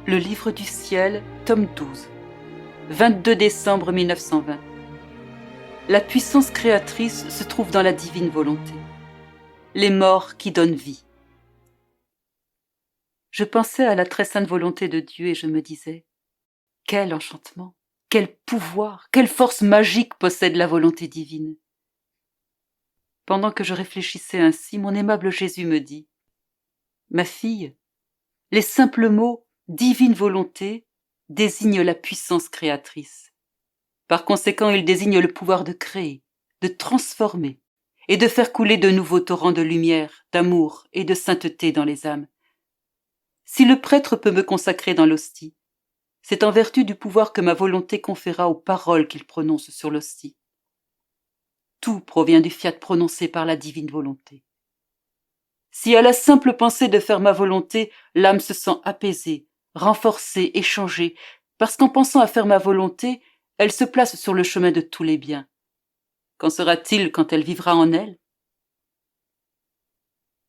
Le livre du ciel, tome 12, 22 décembre 1920. La puissance créatrice se trouve dans la divine volonté. Les morts qui donnent vie. Je pensais à la très sainte volonté de Dieu et je me disais, quel enchantement, quel pouvoir, quelle force magique possède la volonté divine. Pendant que je réfléchissais ainsi, mon aimable Jésus me dit, ma fille, les simples mots « divine volonté » désignent la puissance créatrice. Par conséquent, ils désignent le pouvoir de créer, de transformer et de faire couler de nouveaux torrents de lumière, d'amour et de sainteté dans les âmes. Si le prêtre peut me consacrer dans l'hostie, c'est en vertu du pouvoir que ma volonté conféra aux paroles qu'il prononce sur l'hostie. Tout provient du fiat prononcé par la divine volonté. Si à la simple pensée de faire ma volonté, l'âme se sent apaisée, renforcée et changée, parce qu'en pensant à faire ma volonté, elle se place sur le chemin de tous les biens. Qu'en sera-t-il quand elle vivra en elle?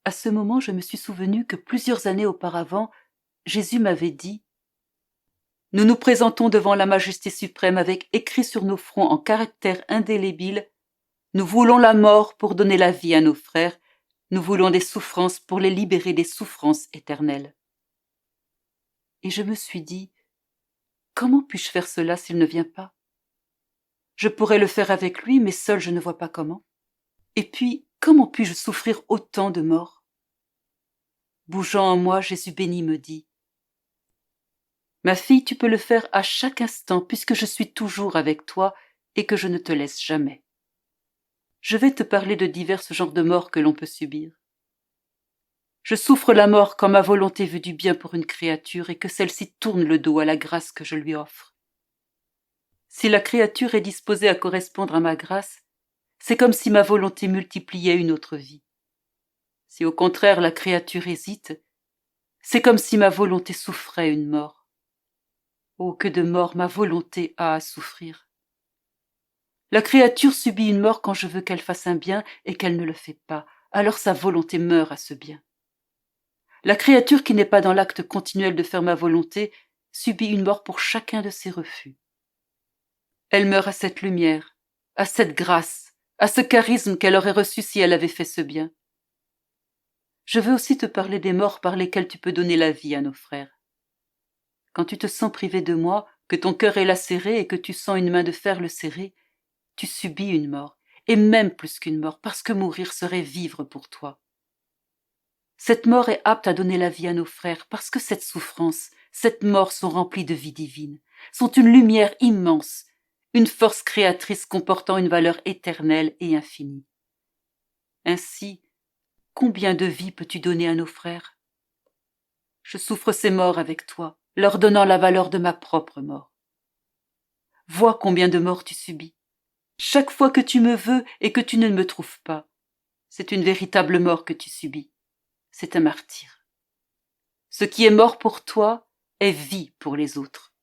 À ce moment, je me suis souvenu que plusieurs années auparavant, Jésus m'avait dit « Nous nous présentons devant la Majesté suprême avec écrit sur nos fronts en caractères indélébiles « Nous voulons la mort pour donner la vie à nos frères, nous voulons des souffrances pour les libérer des souffrances éternelles. » Et je me suis dit « Comment puis-je faire cela s'il ne vient pas? Je pourrais le faire avec lui, mais seul je ne vois pas comment. Et puis, comment puis-je souffrir autant de morts? » Bougeant en moi, Jésus béni me dit « Ma fille, tu peux le faire à chaque instant, puisque je suis toujours avec toi et que je ne te laisse jamais. Je vais te parler de divers genres de morts que l'on peut subir. Je souffre la mort quand ma volonté veut du bien pour une créature et que celle-ci tourne le dos à la grâce que je lui offre. Si la créature est disposée à correspondre à ma grâce, c'est comme si ma volonté multipliait une autre vie. Si au contraire la créature hésite, c'est comme si ma volonté souffrait une mort. Oh, que de mort ma volonté a à souffrir. La créature subit une mort quand je veux qu'elle fasse un bien et qu'elle ne le fait pas, alors sa volonté meurt à ce bien. La créature qui n'est pas dans l'acte continuel de faire ma volonté subit une mort pour chacun de ses refus. Elle meurt à cette lumière, à cette grâce, à ce charisme qu'elle aurait reçu si elle avait fait ce bien. Je veux aussi te parler des morts par lesquelles tu peux donner la vie à nos frères. Quand tu te sens privé de moi, que ton cœur est lacéré et que tu sens une main de fer le serrer, tu subis une mort, et même plus qu'une mort, parce que mourir serait vivre pour toi. Cette mort est apte à donner la vie à nos frères, parce que cette souffrance, cette mort sont remplies de vie divine, sont une lumière immense, une force créatrice comportant une valeur éternelle et infinie. Ainsi, combien de vies peux-tu donner à nos frères? Je souffre ces morts avec toi, leur donnant la valeur de ma propre mort. Vois combien de morts tu subis. Chaque fois que tu me veux et que tu ne me trouves pas, c'est une véritable mort que tu subis. C'est un martyre. Ce qui est mort pour toi est vie pour les autres.